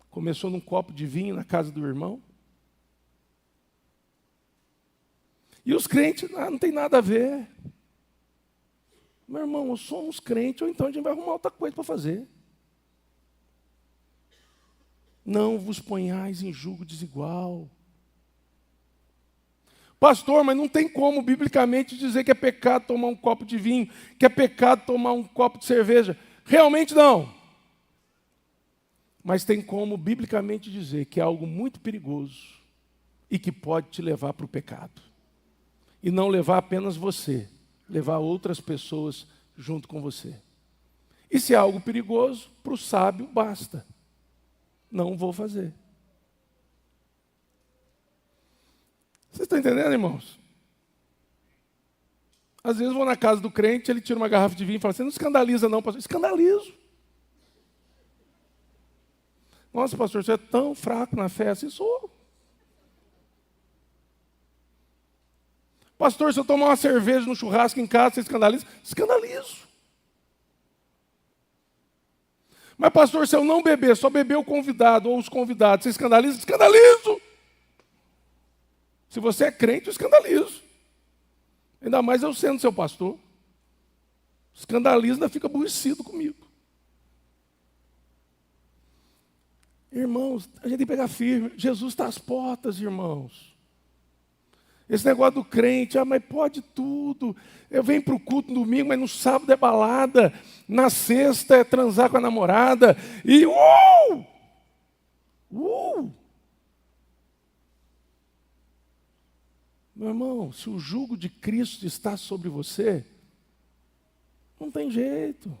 Começou num copo de vinho na casa do irmão? E os crentes, não tem nada a ver. Meu irmão, ou somos crentes, ou então a gente vai arrumar outra coisa para fazer. Não vos ponhais em jugo desigual. Pastor, mas não tem como biblicamente dizer que é pecado tomar um copo de vinho, que é pecado tomar um copo de cerveja. Realmente não. Mas tem como biblicamente dizer que é algo muito perigoso e que pode te levar para o pecado. E não levar apenas você, levar outras pessoas junto com você. E se é algo perigoso, para o sábio basta. Não vou fazer. Vocês estão entendendo, irmãos? Às vezes eu vou na casa do crente, ele tira uma garrafa de vinho e fala assim: não escandaliza não, pastor. Escandalizo. Nossa, pastor, você é tão fraco na fé assim. Sou. Pastor, se eu tomar uma cerveja no churrasco em casa, você escandaliza? Escandalizo. Mas pastor, se eu não beber, só beber o convidado ou os convidados, você escandaliza? Escandalizo. Se você é crente, eu escandalizo. Ainda mais eu sendo seu pastor. Escandalizo, ainda fica aborrecido comigo. Irmãos, a gente tem que pegar firme. Jesus está às portas, irmãos. Esse negócio do crente, mas pode tudo. Eu venho para o culto no domingo, mas no sábado é balada. Na sexta é transar com a namorada. E Meu irmão, se o jugo de Cristo está sobre você, não tem jeito.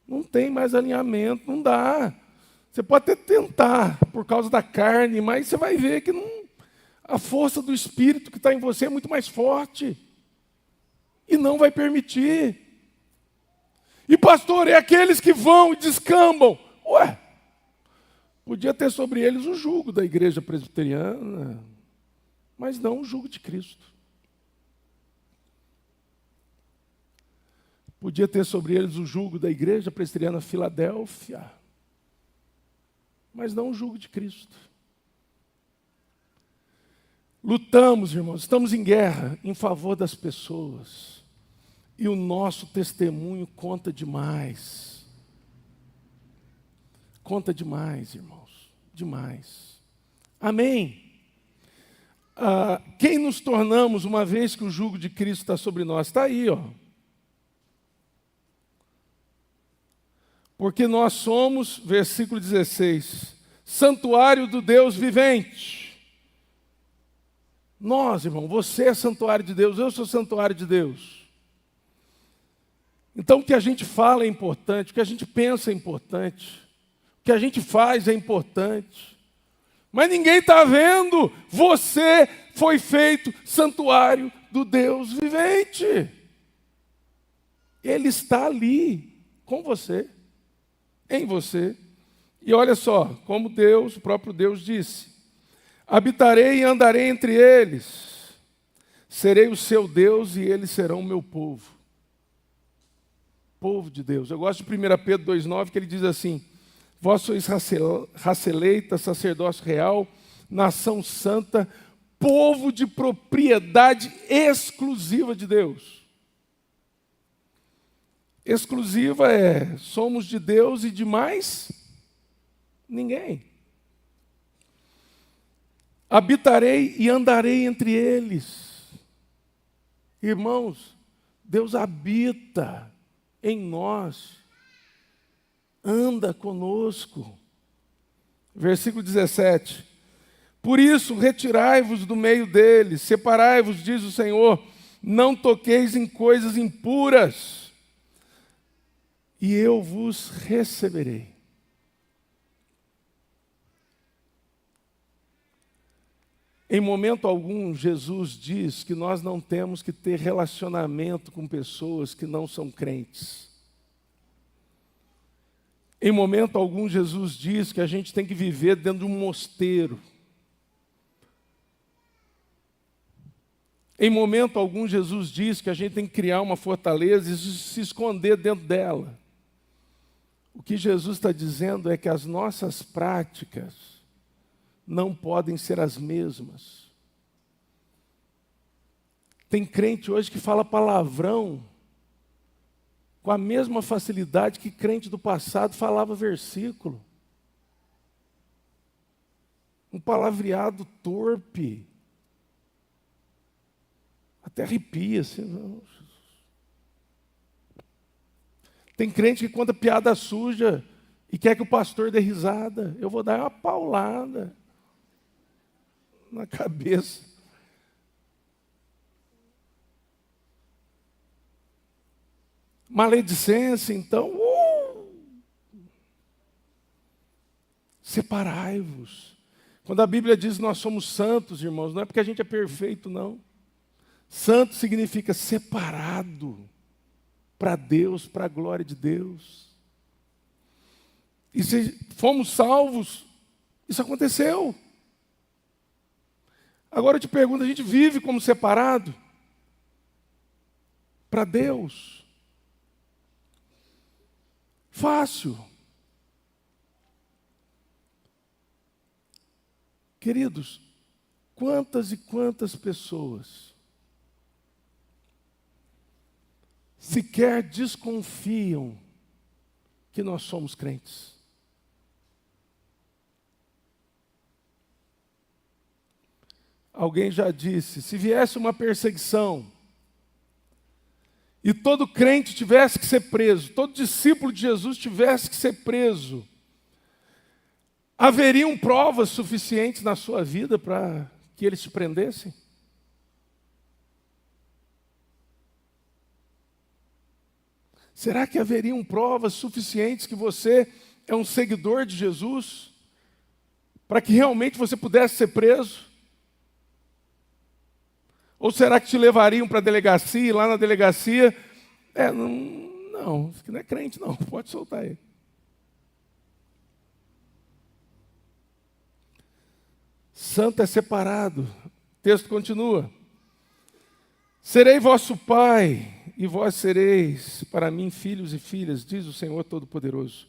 Não tem mais alinhamento, não dá. Você pode até tentar por causa da carne, mas você vai ver que a força do Espírito que está em você é muito mais forte. E não vai permitir. E pastor, é aqueles que vão e descambam. Ué, podia ter sobre eles o jugo da igreja presbiteriana, mas não o jugo de Cristo. Podia ter sobre eles o jugo da igreja presbiteriana Filadélfia, mas não o jugo de Cristo. Lutamos, irmãos, estamos em guerra em favor das pessoas. E o nosso testemunho conta demais. Conta demais, irmãos, demais. Amém? Quem nos tornamos uma vez que o jugo de Cristo está sobre nós? Está aí, ó. Porque nós somos, versículo 16, santuário do Deus vivente. Nós, irmão, você é santuário de Deus, eu sou santuário de Deus. Então o que a gente fala é importante, o que a gente pensa é importante, o que a gente faz é importante. Mas ninguém está vendo, você foi feito santuário do Deus vivente. Ele está ali com você. Em você. E olha só, como Deus, o próprio Deus disse: habitarei e andarei entre eles, serei o seu Deus e eles serão o meu povo. Povo de Deus. Eu gosto de 1 Pedro 2,9, que ele diz assim: vós sois raça eleita, sacerdócio real, nação santa, povo de propriedade exclusiva de Deus. Exclusiva somos de Deus e de mais ninguém. Habitarei e andarei entre eles. Irmãos, Deus habita em nós, anda conosco. Versículo 17. Por isso, retirai-vos do meio deles, separai-vos, diz o Senhor, não toqueis em coisas impuras, e eu vos receberei. Em momento algum, Jesus diz que nós não temos que ter relacionamento com pessoas que não são crentes. Em momento algum, Jesus diz que a gente tem que viver dentro de um mosteiro. Em momento algum, Jesus diz que a gente tem que criar uma fortaleza e se esconder dentro dela. O que Jesus está dizendo é que as nossas práticas não podem ser as mesmas. Tem crente hoje que fala palavrão com a mesma facilidade que crente do passado falava versículo. Um palavreado torpe. Até arrepia, assim. Tem crente que conta piada suja e quer que o pastor dê risada. Eu vou dar uma paulada na cabeça. Maledicência, então. Separai-vos. Quando a Bíblia diz que nós somos santos, irmãos, não é porque a gente é perfeito, não. Santo significa separado para Deus, para a glória de Deus. E se fomos salvos, isso aconteceu. Agora eu te pergunto, a gente vive como separado para Deus? Fácil. Queridos, quantas e quantas pessoas sequer desconfiam que nós somos crentes. Alguém já disse, se viesse uma perseguição e todo crente tivesse que ser preso, todo discípulo de Jesus tivesse que ser preso, haveriam provas suficientes na sua vida para que eles te prendessem? Será que haveriam provas suficientes que você é um seguidor de Jesus para que realmente você pudesse ser preso? Ou será que te levariam para a delegacia e lá na delegacia, não, isso aqui não é crente não, pode soltar ele. Santo é separado. O texto continua. Serei vosso pai, e vós sereis para mim filhos e filhas, diz o Senhor Todo-Poderoso.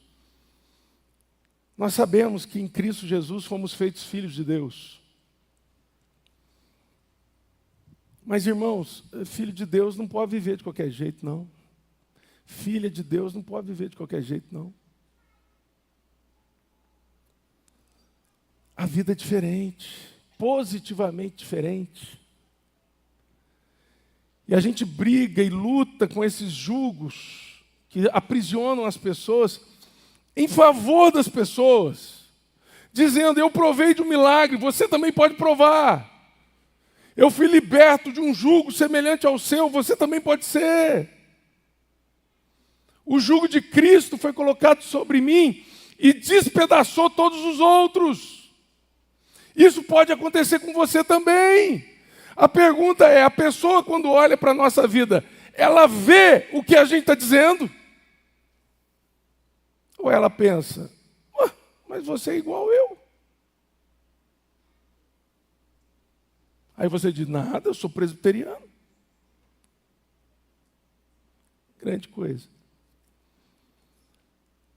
Nós sabemos que em Cristo Jesus fomos feitos filhos de Deus. Mas, irmãos, filho de Deus não pode viver de qualquer jeito, não. Filha de Deus não pode viver de qualquer jeito, não. A vida é diferente, positivamente diferente. E a gente briga e luta com esses julgos que aprisionam as pessoas em favor das pessoas, dizendo, eu provei de um milagre, você também pode provar. Eu fui liberto de um jugo semelhante ao seu, você também pode ser. O jugo de Cristo foi colocado sobre mim e despedaçou todos os outros. Isso pode acontecer com você também. A pergunta é, a pessoa quando olha para a nossa vida, ela vê o que a gente está dizendo? Ou ela pensa, mas você é igual eu. Aí você diz, nada, eu sou presbiteriano. Grande coisa.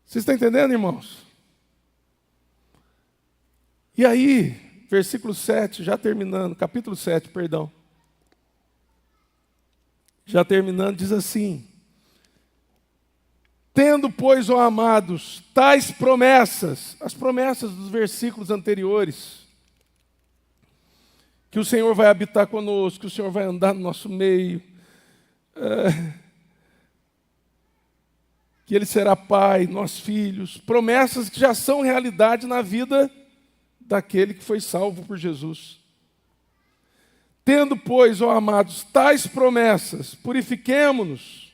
Vocês estão entendendo, irmãos? E aí, versículo 7, já terminando, capítulo 7, perdão. Já terminando, diz assim: tendo, pois, ó amados, tais promessas, as promessas dos versículos anteriores, que o Senhor vai habitar conosco, que o Senhor vai andar no nosso meio, que Ele será pai, nós filhos, promessas que já são realidade na vida daquele que foi salvo por Jesus. Tendo, pois, ó amados, tais promessas, purifiquemo-nos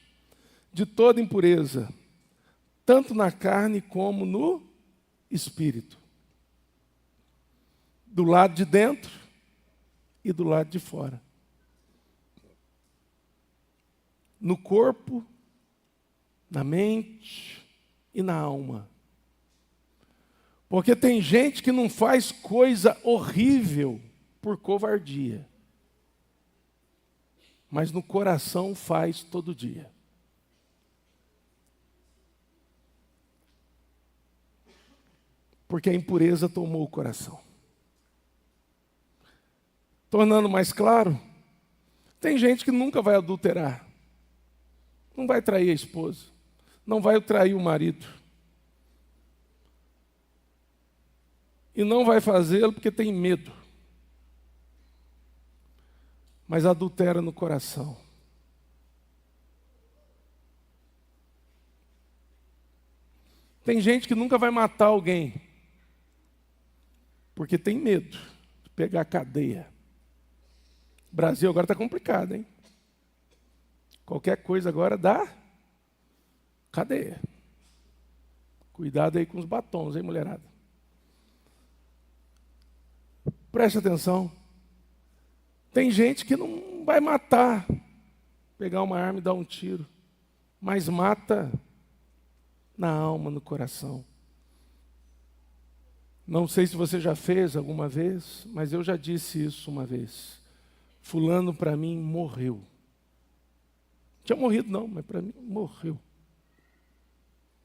de toda impureza, tanto na carne como no espírito, do lado de dentro e do lado de fora. No corpo, na mente e na alma. Porque tem gente que não faz coisa horrível por covardia, mas no coração faz todo dia. Porque a impureza tomou o coração. Tornando mais claro, tem gente que nunca vai adulterar, não vai trair a esposa, não vai trair o marido. E não vai fazê-lo porque tem medo. Mas adultera no coração. Tem gente que nunca vai matar alguém porque tem medo de pegar a cadeia. O Brasil agora está complicado, hein? Qualquer coisa agora dá cadeia. Cuidado aí com os batons, hein, mulherada? Preste atenção. Tem gente que não vai matar, pegar uma arma e dar um tiro, mas mata na alma, no coração. Não sei se você já fez alguma vez, mas eu já disse isso uma vez. Fulano para mim morreu. Tinha morrido não, mas para mim morreu.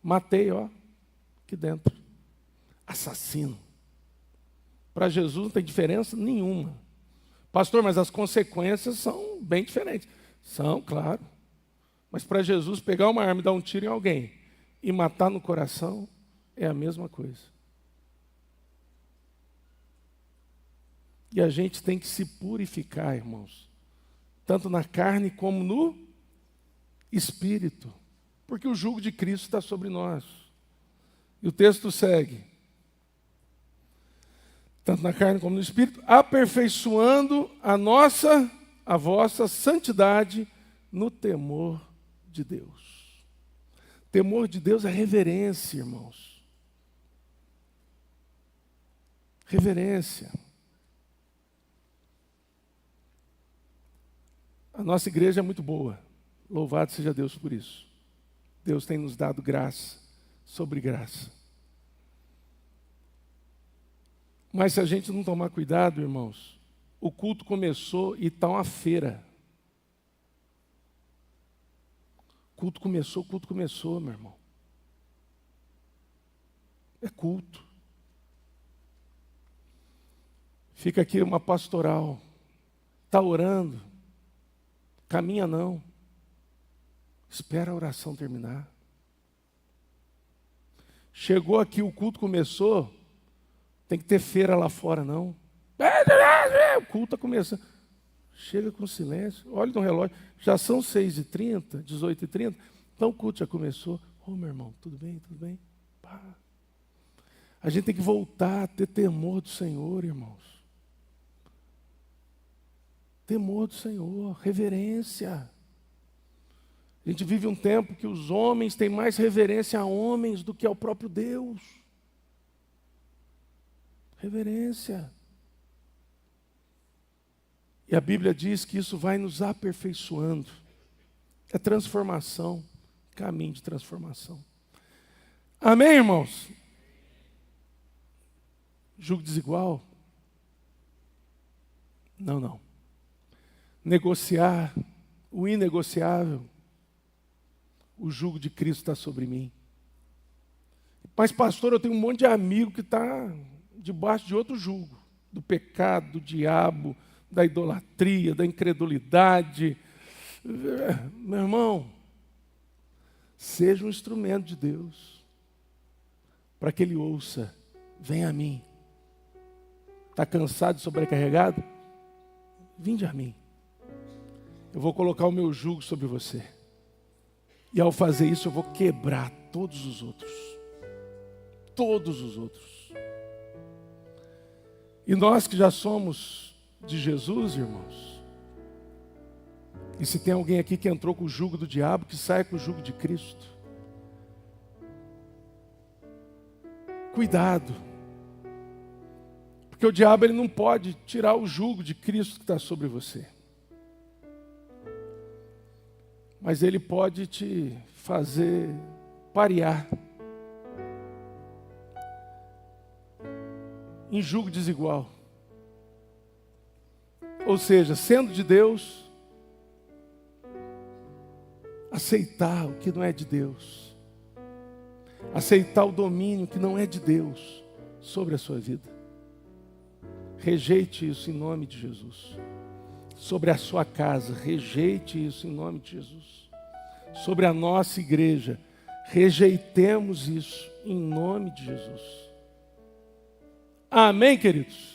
Matei, ó, aqui dentro. Assassino. Para Jesus não tem diferença nenhuma. Pastor, mas as consequências são bem diferentes. São, claro. Mas para Jesus pegar uma arma e dar um tiro em alguém e matar no coração é a mesma coisa. E a gente tem que se purificar, irmãos, tanto na carne como no espírito, porque o jugo de Cristo está sobre nós. E o texto segue: tanto na carne como no espírito, aperfeiçoando a vossa santidade no temor de Deus. Temor de Deus é reverência, irmãos. Reverência. A nossa igreja é muito boa. Louvado seja Deus por isso. Deus tem nos dado graça sobre graça. Mas se a gente não tomar cuidado, irmãos, o culto começou e está uma feira. O culto começou, meu irmão. É culto. Fica aqui uma pastoral. Está orando. Caminha não. Espera a oração terminar. Chegou aqui, o culto começou. Tem que ter feira lá fora, não. O culto está começando. Chega com silêncio. Olha no relógio. Já são 6h30, 18h30. Então o culto já começou. Ô, meu irmão, tudo bem? Tudo bem? Pá. A gente tem que voltar a ter temor do Senhor, irmãos. Temor do Senhor, reverência. A gente vive um tempo que os homens têm mais reverência a homens do que ao próprio Deus. Reverência. E a Bíblia diz que isso vai nos aperfeiçoando. É transformação, caminho de transformação. Amém, irmãos? Jugo desigual? Não. Negociar o inegociável. O jugo de Cristo está sobre mim. Mas, pastor, eu tenho um monte de amigo que está debaixo de outro jugo. Do pecado, do diabo, da idolatria, da incredulidade. Meu irmão, seja um instrumento de Deus. Para que Ele ouça, venha a mim. Está cansado e sobrecarregado? Vinde a mim. Eu vou colocar o meu jugo sobre você. E ao fazer isso eu vou quebrar todos os outros. Todos os outros. E nós que já somos de Jesus, irmãos, e se tem alguém aqui que entrou com o jugo do diabo, que saia com o jugo de Cristo. Cuidado. Porque o diabo ele não pode tirar o jugo de Cristo que está sobre você. Mas ele pode te fazer parear em jugo desigual. Ou seja, sendo de Deus, aceitar o que não é de Deus. Aceitar o domínio que não é de Deus sobre a sua vida. Rejeite isso em nome de Jesus. Sobre a sua casa, rejeite isso em nome de Jesus. Sobre a nossa igreja, rejeitemos isso em nome de Jesus. Amém, queridos?